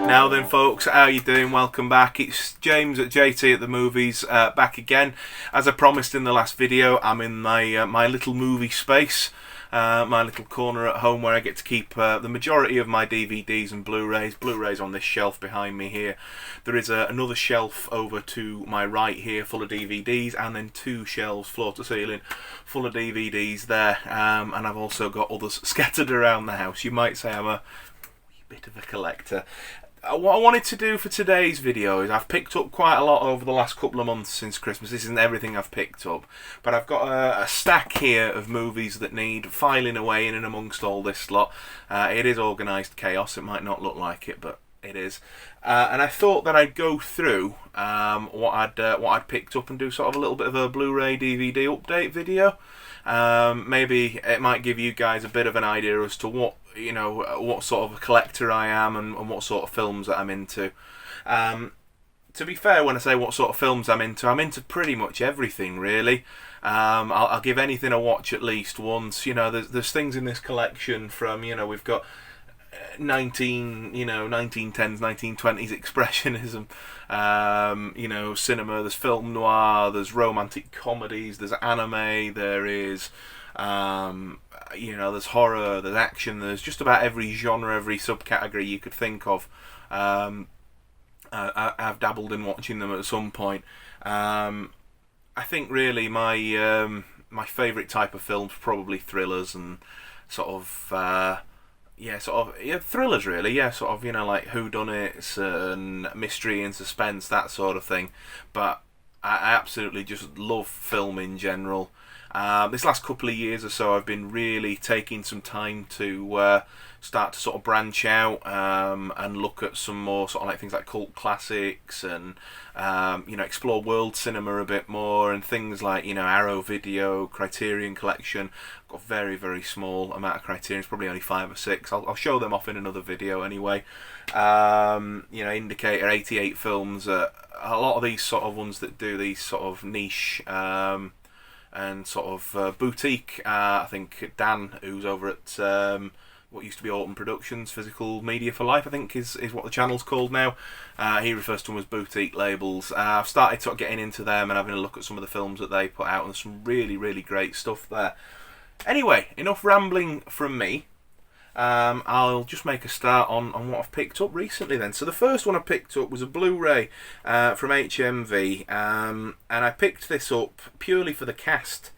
Now then, folks, how you doing? Welcome back. It's James at JT at the Movies, back again. As I promised in the last video, I'm in my little movie space, my little corner at home where I get to keep the majority of my DVDs and Blu-rays. Blu-rays on this shelf behind me here. There is another shelf over to my right here full of DVDs, and then two shelves floor to ceiling full of DVDs there. And I've also got others scattered around the house. You might say I'm a bit of a collector. What I wanted to do for today's video is I've picked up quite a lot over the last couple of months since Christmas. This isn't everything I've picked up, but I've got a stack here of movies that need filing away in and amongst all this lot. It is organised chaos. It might not look like it, but it is. And I thought that I'd go through what I'd picked up and do sort of a little bit of a Blu-ray DVD update video. Maybe it might give you guys a bit of an idea as to what sort of a collector I am and what sort of films that I'm into. To be fair, when I say what sort of films I'm into pretty much everything, really. I'll give anything a watch at least once. There's things in this collection from, we've got 1910s, 1920s expressionism, cinema, there's film noir, there's romantic comedies, there's anime, there is there's horror, there's action, there's just about every genre, every subcategory you could think of. I've dabbled in watching them at some point. I think really my favourite type of films probably thrillers and thrillers really, like whodunits and mystery and suspense, that sort of thing. But I absolutely just love film in general. This last couple of years or so, I've been really taking some time to start to sort of branch out and look at some more sort of like things like cult classics and explore world cinema a bit more, and things like Arrow Video, Criterion Collection. I've got a very, very small amount of Criterion. It's probably only 5 or 6. I'll show them off in another video anyway. Indicator, 88 films. A lot of these sort of ones that do these sort of niche and sort of boutique. I think Dan, who's over at what used to be Alton Productions, Physical Media for Life, I think is what the channel's called now. He refers to them as boutique labels. I've started sort of getting into them and having a look at some of the films that they put out, and there's some really, really great stuff there. Anyway, enough rambling from me. I'll just make a start on what I've picked up recently then. So the first one I picked up was a Blu-ray from HMV, and I picked this up purely for the cast.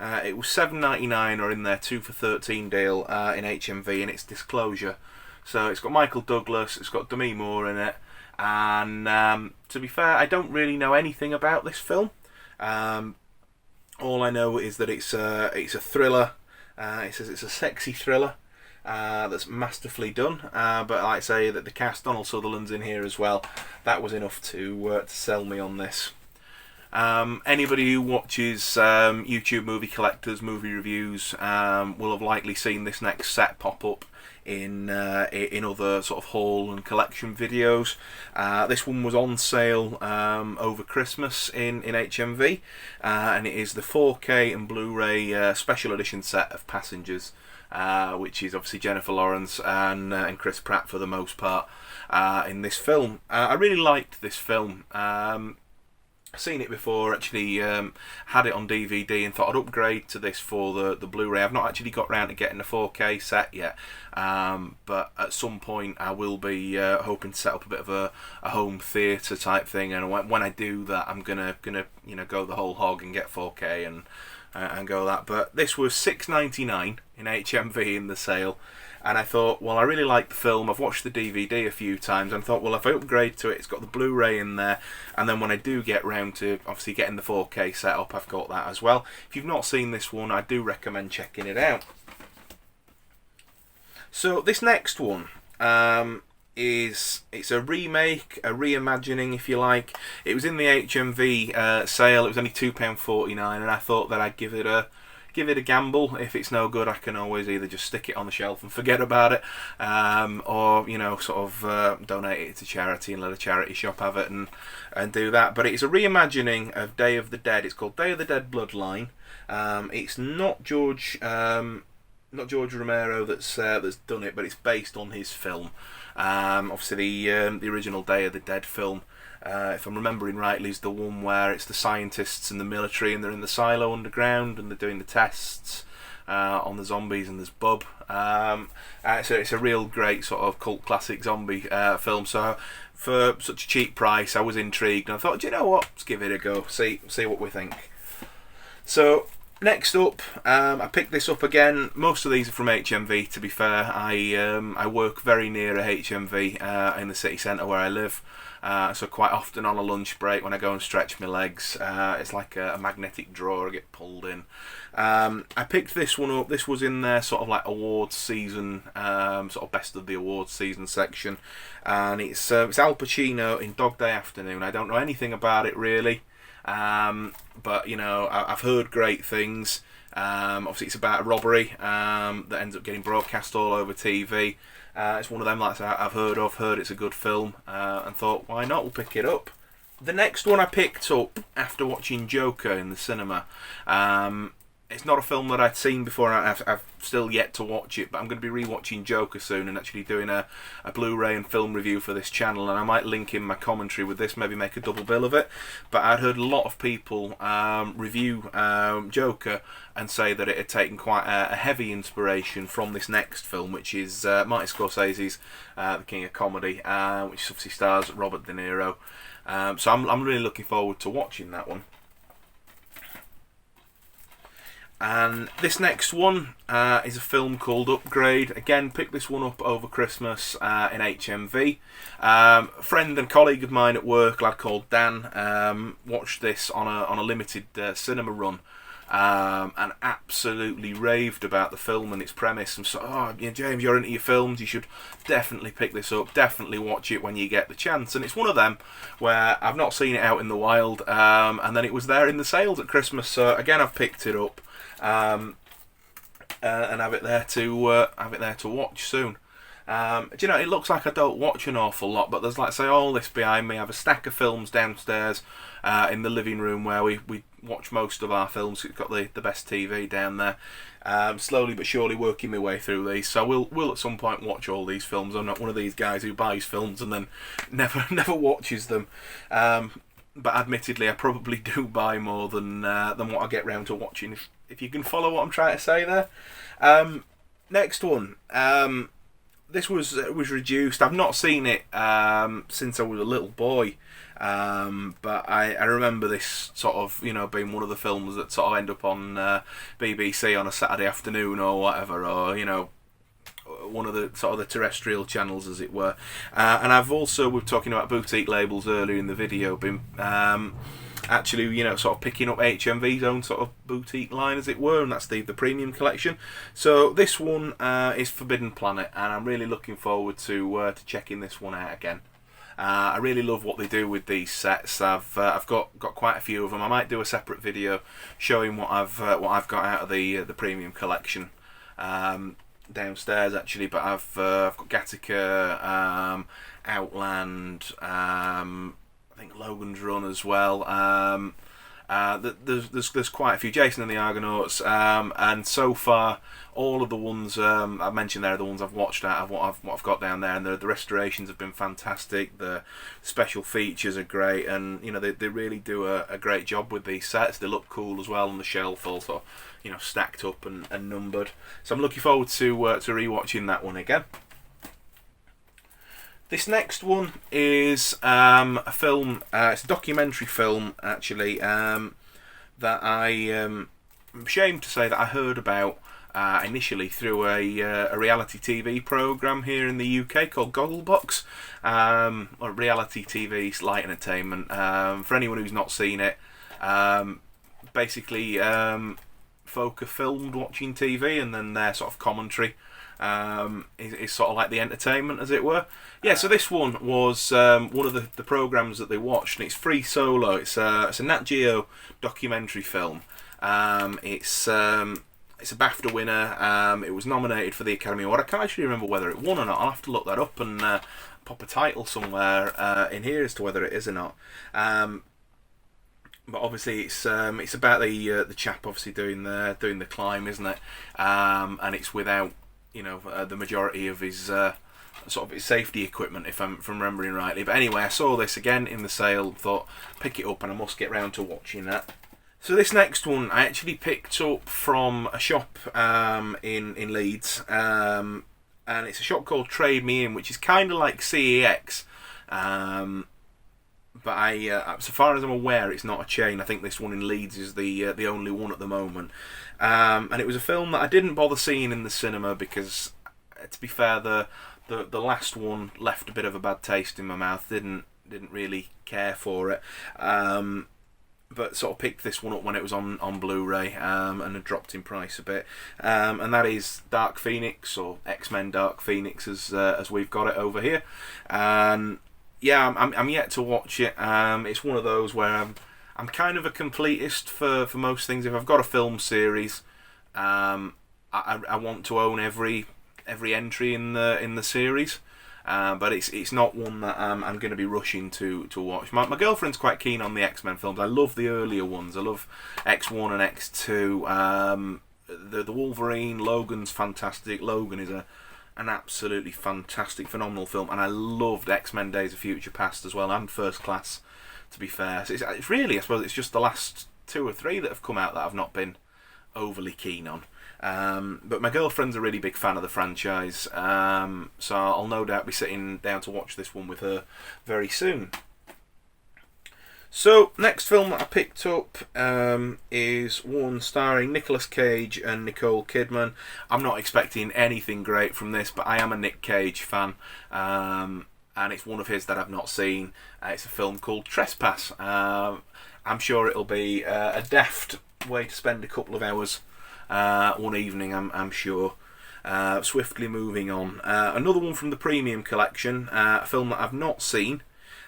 It was $7.99 or in their 2 for $13 deal in HMV, and it's Disclosure. So it's got Michael Douglas, it's got Demi Moore in it, and to be fair, I don't really know anything about this film. All I know is that it's a thriller. It says it's a sexy thriller that's masterfully done. But like I say, that the cast, Donald Sutherland's in here as well. That was enough to sell me on this. Anybody who watches YouTube movie collectors, movie reviews, will have likely seen this next set pop up in other sort of haul and collection videos. This one was on sale over Christmas in HMV, and it is the 4K and Blu-ray special edition set of Passengers, which is obviously Jennifer Lawrence and Chris Pratt for the most part in this film. I really liked this film. I've seen it before, actually had it on DVD and thought I'd upgrade to this for the Blu-ray. I've not actually got round to getting the 4K set yet, but at some point I will be hoping to set up a bit of a home theatre type thing, and when I do that, I'm gonna go the whole hog and get 4K and go that. But this was $6.99 in HMV in the sale. And I thought, well, I really like the film. I've watched the DVD a few times, and I thought, well, if I upgrade to it, it's got the Blu-ray in there, and then when I do get round to obviously getting the 4K set up, I've got that as well. If you've not seen this one, I do recommend checking it out. So this next one it's a remake, a reimagining, if you like. It was in the HMV sale. It was only £2.49, and I thought that I'd give it a gamble. If it's no good, I can always either just stick it on the shelf and forget about it, or donate it to charity and let a charity shop have it and do that. But it's a reimagining of Day of the Dead. It's called Day of the Dead Bloodline. It's not George Romero that's done it, but it's based on his film. Obviously, the original Day of the Dead film, if I'm remembering rightly, is the one where it's the scientists and the military, and they're in the silo underground, and they're doing the tests on the zombies, and there's Bub. So it's a real great sort of cult classic zombie film. So for such a cheap price, I was intrigued, and I thought, do you know what? Let's give it a go. See what we think. So next up, I picked this up again. Most of these are from HMV. To be fair, I work very near a HMV in the city centre where I live. So quite often on a lunch break when I go and stretch my legs, it's like a magnetic drawer. I get pulled in. I picked this one up. This was in their sort of like awards season, sort of best of the awards season section, and it's Al Pacino in Dog Day Afternoon. I don't know anything about it really, but you know, I've heard great things. Obviously, it's about a robbery that ends up getting broadcast all over TV. It's one of them like I've heard it's a good film, and thought, why not? We'll pick it up. The next one I picked up after watching Joker in the cinema. It's not a film that I'd seen before, and I've still yet to watch it, but I'm going to be rewatching Joker soon and actually doing a Blu-ray and film review for this channel, and I might link in my commentary with this, maybe make a double bill of it. But I'd heard a lot of people review Joker and say that it had taken quite a heavy inspiration from this next film, which is Martin Scorsese's The King of Comedy, which obviously stars Robert De Niro. So I'm really looking forward to watching that one. And this next one is a film called Upgrade. Again, picked this one up over Christmas in HMV. A friend and colleague of mine at work, a lad called Dan, watched this on a limited cinema run, and absolutely raved about the film and its premise. And so, James, you're into your films, you should definitely pick this up, definitely watch it when you get the chance. And it's one of them where I've not seen it out in the wild, and then it was there in the sales at Christmas, so again I've picked it up. And have it there to watch soon. Do you know, it looks like I don't watch an awful lot, but there's, like, say, all this behind me. I have a stack of films downstairs in the living room where we watch most of our films. It's got the best TV down there. Slowly but surely working my way through these, so we'll at some point watch all these films. I'm not one of these guys who buys films and then never watches them. But admittedly, I probably do buy more than what I get round to watching. If you can follow what I'm trying to say there. Next one. This was reduced. I've not seen it since I was a little boy. But I remember this sort of, being one of the films that sort of end up on BBC on a Saturday afternoon or whatever, or one of the sort of the terrestrial channels, as it were. And I've also, we were talking about boutique labels earlier in the video, been actually sort of picking up HMV's own sort of boutique line, as it were, and that's the premium collection. So this one is Forbidden Planet, and I'm really looking forward to checking this one out again. I really love what they do with these sets. I've got quite a few of them. I might do a separate video showing what I've got out of the premium collection downstairs, actually. But I've got Gattaca, Outland, I think Logan's Run as well. There's quite a few. Jason and the Argonauts, and so far all of the ones I mentioned there are the ones I've watched out of what I've got down there, and the restorations have been fantastic. The special features are great, and they really do a great job with these sets. They look cool as well on the shelf, also stacked up and numbered. So I'm looking forward to rewatching that one again. This next one is a film. It's a documentary film, actually, that I'm ashamed to say that I heard about initially through a reality TV program here in the UK called Gogglebox, or reality TV's light entertainment. For anyone who's not seen it, basically, folk are filmed watching TV, and then their sort of commentary is sort of like the entertainment, as it were. Yeah, so this one was one of the programs that they watched, and it's Free Solo. It's a Nat Geo documentary film. It's a BAFTA winner. It was nominated for the Academy Award. I can't actually remember whether it won or not. I'll have to look that up and pop a title somewhere in here as to whether it is or not. But obviously it's about the chap obviously doing the climb, isn't it? And it's without the majority of his sort of his safety equipment, if I'm remembering rightly. But anyway, I saw this again in the sale, thought pick it up, and I must get round to watching that. So this next one I actually picked up from a shop in Leeds, and it's a shop called Trade Me In, which is kind of like CEX, but so far as I'm aware, it's not a chain. I think this one in Leeds is the only one at the moment, and it was a film that I didn't bother seeing in the cinema because, to be fair, the last one left a bit of a bad taste in my mouth. Didn't really care for it. But sort of picked this one up when it was on Blu-ray, and had dropped in price a bit. And that is Dark Phoenix, or X-Men Dark Phoenix, as we've got it over here. And yeah, I'm yet to watch it. It's one of those where I'm kind of a completist for most things. If I've got a film series, I want to own every entry in the series. But it's not one that I'm going to be rushing to watch. My girlfriend's quite keen on the X-Men films. I love the earlier ones. I love X1 and X2. The Wolverine, Logan's fantastic. Logan is an absolutely fantastic, phenomenal film, and I loved X-Men Days of Future Past as well, and First Class, to be fair. So it's really, I suppose, it's just the last 2 or 3 that have come out that I've not been overly keen on. But my girlfriend's a really big fan of the franchise, so I'll no doubt be sitting down to watch this one with her very soon. So, next film that I picked up is one starring Nicolas Cage and Nicole Kidman. I'm not expecting anything great from this, but I am a Nick Cage fan, and it's one of his that I've not seen. It's a film called Trespass. I'm sure it'll be a deft way to spend a couple of hours one evening, I'm sure. Swiftly moving on. Another one from the Premium Collection, a film that I've not seen,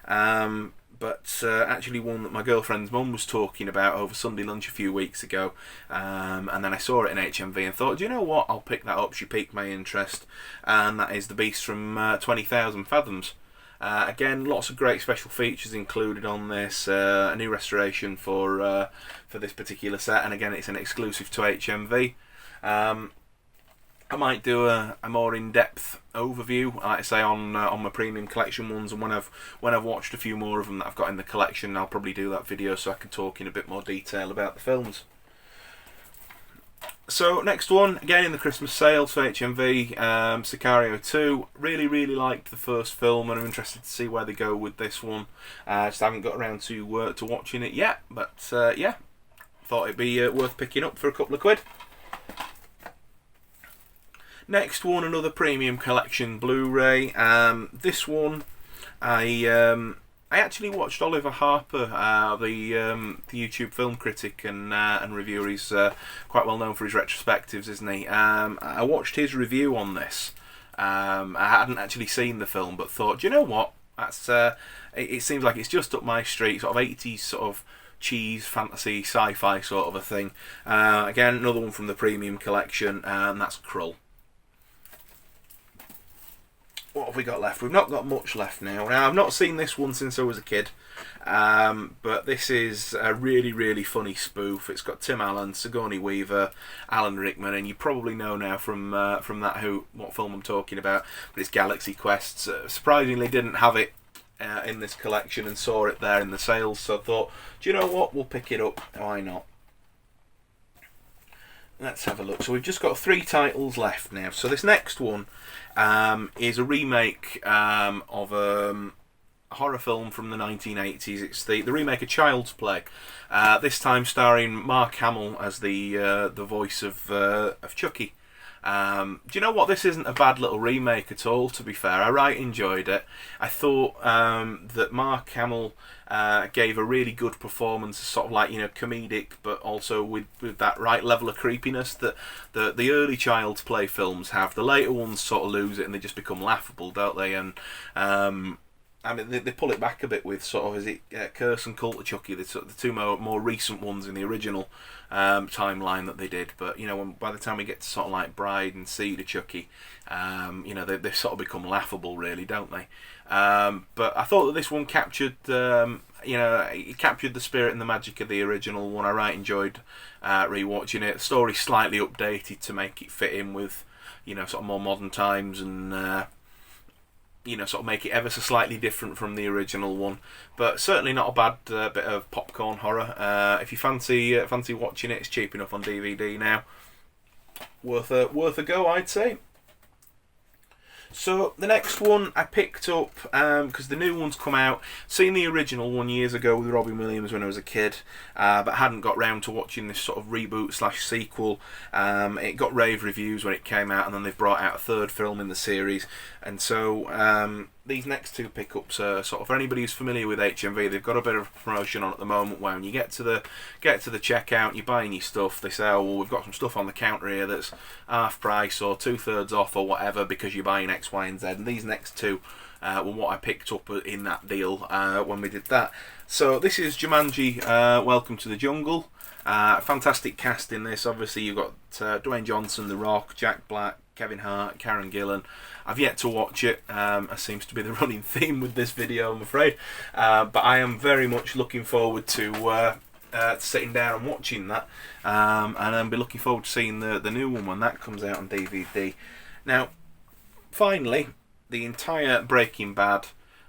but actually one that my girlfriend's mum was talking about over Sunday lunch a few weeks ago, and then I saw it in HMV and thought, do you know what, I'll pick that up. She piqued my interest, and that is The Beast from 20,000 Fathoms. Again, lots of great special features included on this. A new restoration for this particular set, and again, it's an exclusive to HMV. I might do a more in-depth overview, like I say, on my Premium Collection ones, and when I've watched a few more of them that I've got in the collection, I'll probably do that video so I can talk in a bit more detail about the films. So next one, again in the Christmas sales for HMV, Sicario 2. Really, really liked the first film, and I'm interested to see where they go with this one. Just haven't got around to watching it yet, but yeah, thought it'd be worth picking up for a couple of quid. Next one, another Premium Collection Blu-ray. This one, I actually watched Oliver Harper, the YouTube film critic and reviewer. He's quite well known for his retrospectives, isn't he? I watched his review on this. I hadn't actually seen the film, but thought, do you know what? That's it seems like it's just up my street, sort of 80s sort of cheese, fantasy, sci-fi sort of a thing. Again, another one from the Premium Collection, and that's Krull. What have we got left? We've not got much left now. Now, I've not seen this one since I was a kid, but this is a really, really funny spoof. It's got Tim Allen, Sigourney Weaver, Alan Rickman, and you probably know now from that what film I'm talking about. But it's Galaxy Quest. Surprisingly, didn't have it in this collection and saw it there in the sales, so I thought, do you know what? We'll pick it up. Why not? Let's have a look. So we've just got 3 titles left now. So this next one is a remake of a horror film from the 1980s. It's the remake of Child's Play. This time starring Mark Hamill as the voice of Chucky. Do you know what? This isn't a bad little remake at all, to be fair. I right enjoyed it. I thought that Mark Hamill gave a really good performance, sort of like, comedic, but also with that right level of creepiness that the early Child's Play films have. The later ones sort of lose it and they just become laughable, don't they? And I mean, they pull it back a bit with sort of, is it Curse and Cult of Chucky, the 2 more recent ones in the original timeline that they did. But by the time we get to sort of like Bride and Seed of Chucky, they sort of become laughable, really, don't they? But I thought that this one captured you know, it captured the spirit and the magic of the original one. I right enjoyed rewatching it. The story's slightly updated to make it fit in with, you know, sort of more modern times, and you know, sort of make it ever so slightly different from the original one. But certainly not a bad bit of popcorn horror. If you fancy watching it, it's cheap enough on DVD now. Worth a go, I'd say. So the next one I picked up because the new one's come out. Seen the original one years ago with Robin Williams when I was a kid, but hadn't got round to watching this sort of reboot / sequel. It got rave reviews when it came out, and then they've brought out a third film in the series. And so these next two pickups are sort of, for anybody who's familiar with HMV, they've got a bit of promotion on at the moment where when you get to the checkout, you're buying your stuff, they say, oh well, we've got some stuff on the counter here that's half price or 2/3 off or whatever because you're buying X, Y and Z. And these next two were what I picked up in that deal when we did that. So this is Jumanji, Welcome to the Jungle. Fantastic cast in this. Obviously you've got Dwayne Johnson, The Rock, Jack Black, Kevin Hart, Karen Gillan. I've yet to watch it, as seems to be the running theme with this video, I'm afraid. But I am very much looking forward to sitting down and watching that. And I'll be looking forward to seeing the new one when that comes out on DVD. Now, finally, the entire Breaking Bad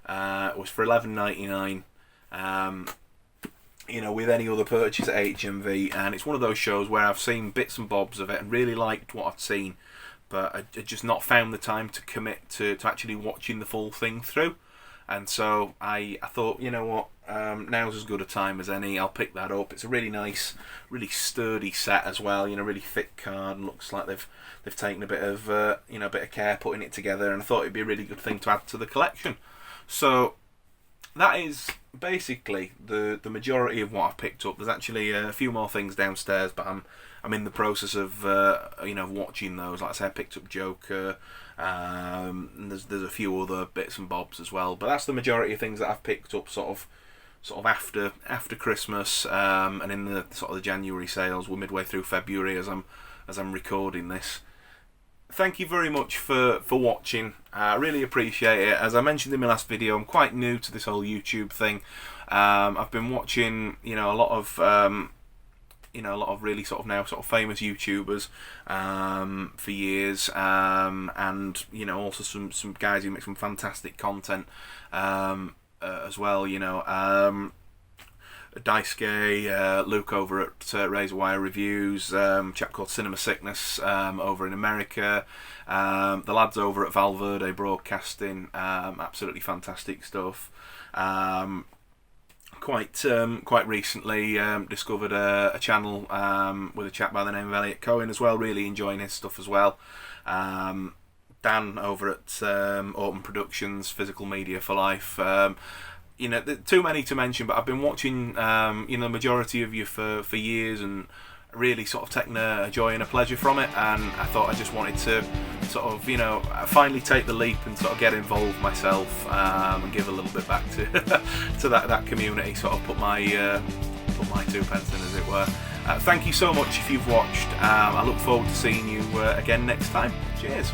was for $11.99. You know, with any other purchase at HMV, and it's one of those shows where I've seen bits and bobs of it and really liked what I've seen, but I just not found the time to commit to actually watching the full thing through. And so I thought, you know what, now's as good a time as any. I'll pick that up. It's a really nice, really sturdy set as well. You know, really thick card, and looks like they've taken a bit of you know, a bit of care putting it together. And I thought it'd be a really good thing to add to the collection. So that is basically the majority of what I've picked up. There's actually a few more things downstairs, but I'm in the process of you know, watching those. Like I said, I picked up Joker. And there's a few other bits and bobs as well, but that's the majority of things that I've picked up sort of after Christmas, and in the sort of the January sales. We're midway through February as I'm recording this. Thank you very much for watching. I really appreciate it. As I mentioned in my last video, I'm quite new to this whole YouTube thing. I've been watching, you know, a lot of really sort of now sort of famous YouTubers for years, and you know, also some guys who make some fantastic content as well. You know, Daisuke, Luke over at Razorwire Reviews, chap called Cinema Sickness over in America, the lads over at Valverde Broadcasting, absolutely fantastic stuff. Quite recently discovered a channel with a chap by the name of Elliot Cohen as well. Really enjoying his stuff as well. Dan over at Autumn Productions, Physical Media for Life. You know, too many to mention, but I've been watching you know, the majority of you for years, and really sort of taking a joy and a pleasure from it. And I thought I just wanted to sort of, you know, finally take the leap and sort of get involved myself, and give a little bit back to to that community. Sort of put my 2 pence in, as it were. Thank you so much if you've watched. I look forward to seeing you again next time. Cheers.